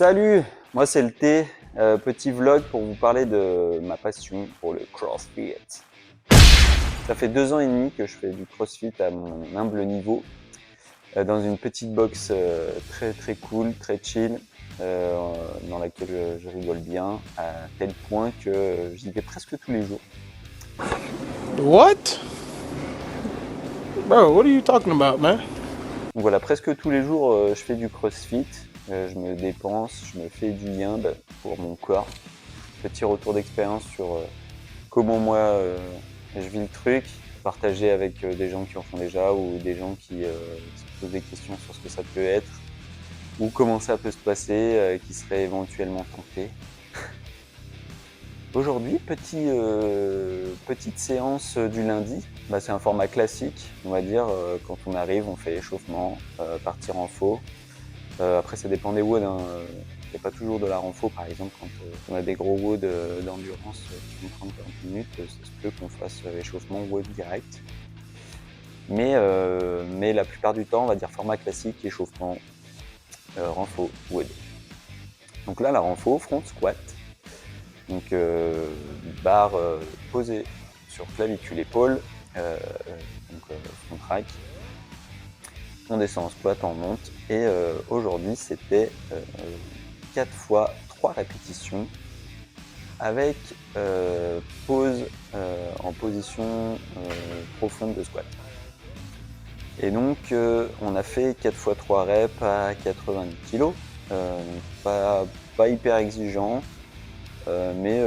Salut, moi c'est le T, petit vlog pour vous parler de ma passion pour le CrossFit. Ça fait 2 ans et demi que je fais du CrossFit à mon humble niveau, dans une petite box très cool, très chill, dans laquelle je rigole bien, à tel point que j'y vais presque tous les jours. What? Bro, what are you talking about, man? Donc voilà, presque tous les jours je fais du CrossFit, je me dépense, je me fais du bien pour mon corps. Petit retour d'expérience sur comment moi je vis le truc, partager avec des gens qui en font déjà ou des gens qui se posent des questions sur ce que ça peut être ou comment ça peut se passer, qui seraient éventuellement tentés. Aujourd'hui, petite séance du lundi. C'est un format classique, on va dire. Quand on arrive, on fait échauffement, partir en faux. Après, ça dépend des WOD. Il n'y a pas toujours de la renfo, par exemple, quand on a des gros WOD d'endurance qui font 30-40 minutes, ça se peut qu'on fasse échauffement WOD direct. Mais la plupart du temps, on va dire format classique, échauffement, renfo, WOD. Donc là, la renfo, front squat. Donc barre posée sur clavicule épaule, front rack. On descend en squat, on monte. Et aujourd'hui, c'était 4 fois 3 répétitions avec pause en position profonde de squat. Et donc on a fait 4 fois 3 reps à 90 kg, pas hyper exigeant, mais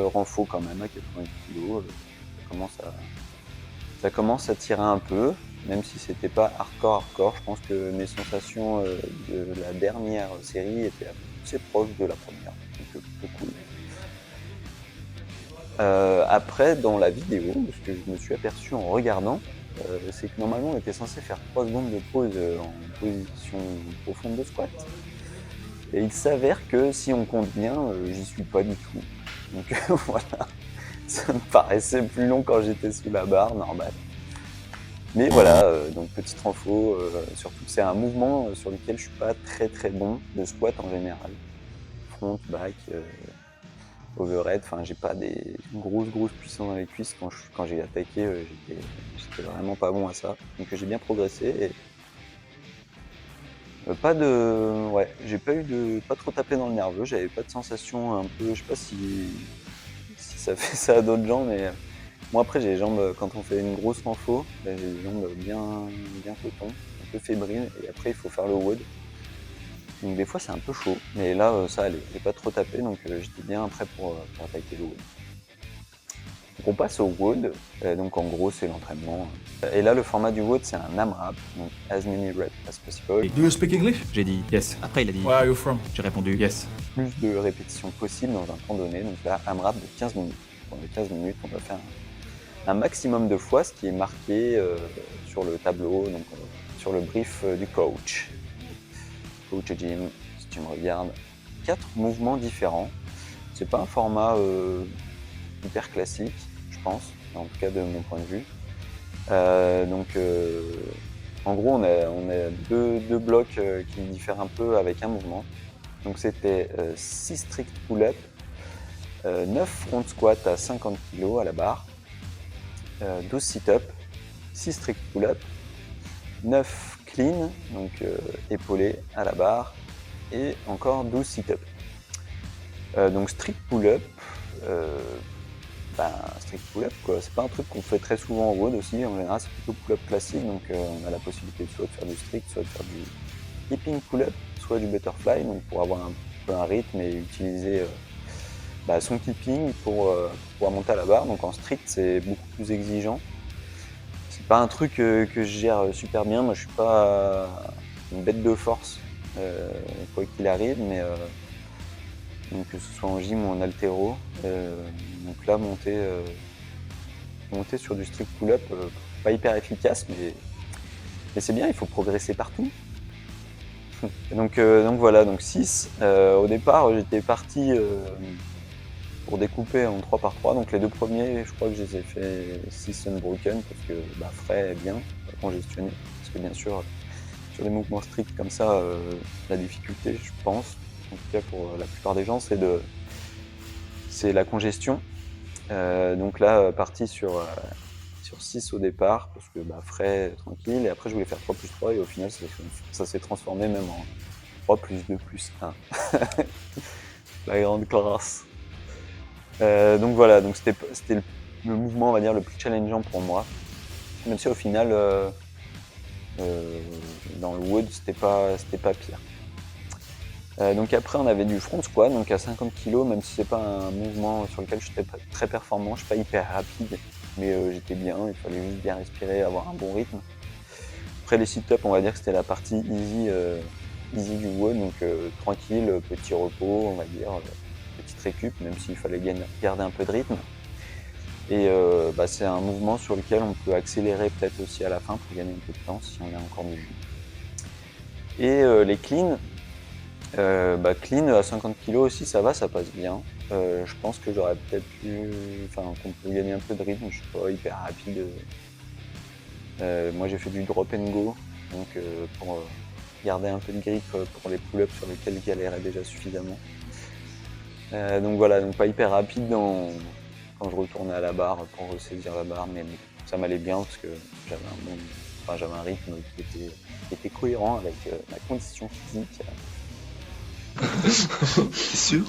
renfo quand même à 90 kg, ça commence à tirer un peu, même si c'était pas hardcore. Je pense que mes sensations de la dernière série étaient assez proches de la première, donc plutôt cool. Après, dans la vidéo, ce que je me suis aperçu en regardant, c'est que normalement on était censé faire 3 secondes de pause en position profonde de squat. Et il s'avère que si on compte bien, j'y suis pas du tout. Donc voilà, ça me paraissait plus long quand j'étais sous la barre, normal. Mais voilà, donc petite info, surtout que c'est un mouvement sur lequel je suis pas très bon, de squat en général. Front, back, overhead, enfin j'ai pas des grosses puissances dans les cuisses. Quand j'ai attaqué, j'étais vraiment pas bon à ça. Donc j'ai bien progressé et j'ai pas trop tapé dans le nerveux, j'avais pas de sensation un peu, je sais pas si ça fait ça à d'autres gens, mais moi après j'ai les jambes, quand on fait une grosse renfo, j'ai les jambes bien coton, un peu fébriles, et après il faut faire le WOD. Donc des fois c'est un peu chaud, mais là ça allait, j'ai pas trop tapé, donc j'étais bien prêt pour attaquer le WOD. Donc on passe au WOD, donc en gros c'est l'entraînement. Et là le format du WOD c'est un AMRAP, donc as many reps as possible. Do you speak English? J'ai dit yes. Après, il a dit Where are you from? J'ai répondu yes. Plus de répétitions possibles dans un temps donné, donc là AMRAP de 15 minutes. Pendant les 15 minutes on va faire un maximum de fois, ce qui est marqué sur le tableau, donc sur le brief du coach. Coach Jim, si tu me regardes, 4 mouvements différents. C'est pas un format hyper classique, je pense, en tout cas de mon point de vue. En gros, on a deux blocs qui diffèrent un peu avec un mouvement. Donc c'était 6 strict pull-up, 9 front squat à 50 kg à la barre, 12 sit-up, 6 strict pull-up, 9 clean, donc épaulé à la barre, et encore 12 sit-up. Donc strict pull-up, strict pull-up quoi, c'est pas un truc qu'on fait très souvent en WOD aussi, en général c'est plutôt pull-up classique, donc on a la possibilité soit de faire du strict, soit de faire du hipping pull-up, soit du butterfly, donc pour avoir un peu un rythme et utiliser son keeping pour pouvoir monter à la barre. Donc en strict c'est beaucoup plus exigeant. C'est pas un truc que je gère super bien, moi je suis pas une bête de force quoi qu'il arrive, mais donc que ce soit en gym ou en haltéro. Donc là monter sur du strict pull-up, pas hyper efficace, mais c'est bien, il faut progresser partout. Donc voilà, donc 6. Au départ j'étais parti pour découper en 3 par 3, donc les 2 premiers je crois que je les ai fait 6 unbroken parce que frais et bien, pas congestionné, parce que bien sûr sur des mouvements stricts comme ça, la difficulté je pense en tout cas pour la plupart des gens, c'est la congestion. Donc là, parti sur 6 au départ, parce que frais, tranquille, et après je voulais faire 3 plus 3, et au final ça s'est transformé même en 3 plus 2 plus 1. La grande classe. Donc voilà, donc c'était le mouvement, on va dire, le plus challengeant pour moi. Même si au final, dans le wood, c'était pas pire. Donc après, on avait du front squat, donc à 50 kg, même si c'est pas un mouvement sur lequel je suis très performant, je suis pas hyper rapide, mais j'étais bien, il fallait juste bien respirer, avoir un bon rythme. Après les sit-ups, on va dire que c'était la partie easy du WOD, donc tranquille, petit repos, on va dire, petite récup, même s'il fallait garder un peu de rythme. Et c'est un mouvement sur lequel on peut accélérer peut-être aussi à la fin pour gagner un peu de temps si on a encore du jus. Et les cleans, clean à 50 kg aussi, ça va, ça passe bien. Je pense que j'aurais peut-être qu'on peut gagner un peu de rythme, je suis pas hyper rapide. Moi j'ai fait du drop and go, donc pour garder un peu de grip pour les pull-ups sur lesquels je galérais déjà suffisamment. Donc voilà, donc pas hyper rapide quand je retournais à la barre pour ressaisir la barre, mais ça m'allait bien parce que j'avais un rythme qui était cohérent avec ma condition physique. T'es sûr?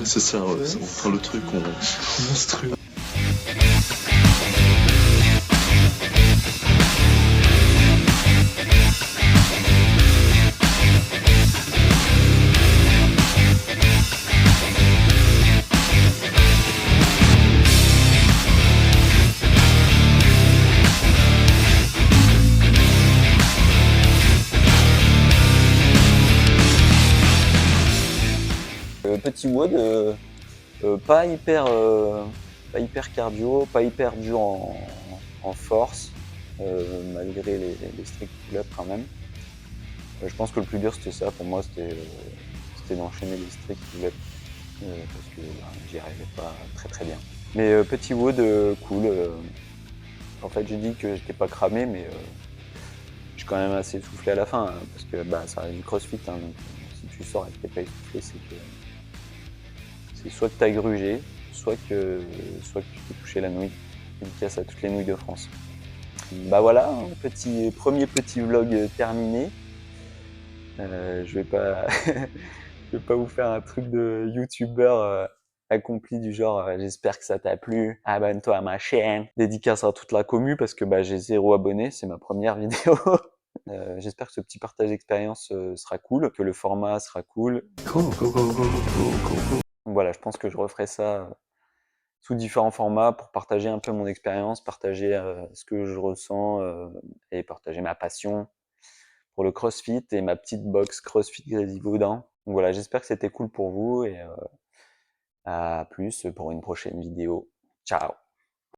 C'est ça, ouais. On prend le truc, on monstrueux. Petit WOD, pas hyper cardio, pas hyper dur en force, malgré les strict pull-ups quand même. Je pense que le plus dur c'était ça, pour moi c'était d'enchaîner les strict pull-ups, parce que j'y arrivais pas très bien. Mais petit WOD cool. En fait j'ai dit que j'étais pas cramé, mais je suis quand même assez essoufflé à la fin, hein, parce que ça reste du crossfit, hein, donc si tu sors et que t'es pas essoufflé, c'est soit que t'as grugé, soit que tu t'es touché la nouille. Dédicace à toutes les nouilles de France. Voilà, premier petit vlog terminé. Je vais pas je vais pas vous faire un truc de youtubeur accompli du genre j'espère que ça t'a plu, abonne-toi à ma chaîne. Dédicace à toute la commu parce que j'ai 0 abonnés, c'est ma première vidéo. J'espère que ce petit partage d'expérience sera cool, que le format sera cool. Go. Voilà, je pense que je referai ça sous différents formats pour partager un peu mon expérience, partager ce que je ressens et partager ma passion pour le CrossFit et ma petite box CrossFit Grésivaudan. Donc voilà, j'espère que c'était cool pour vous et à plus pour une prochaine vidéo. Ciao!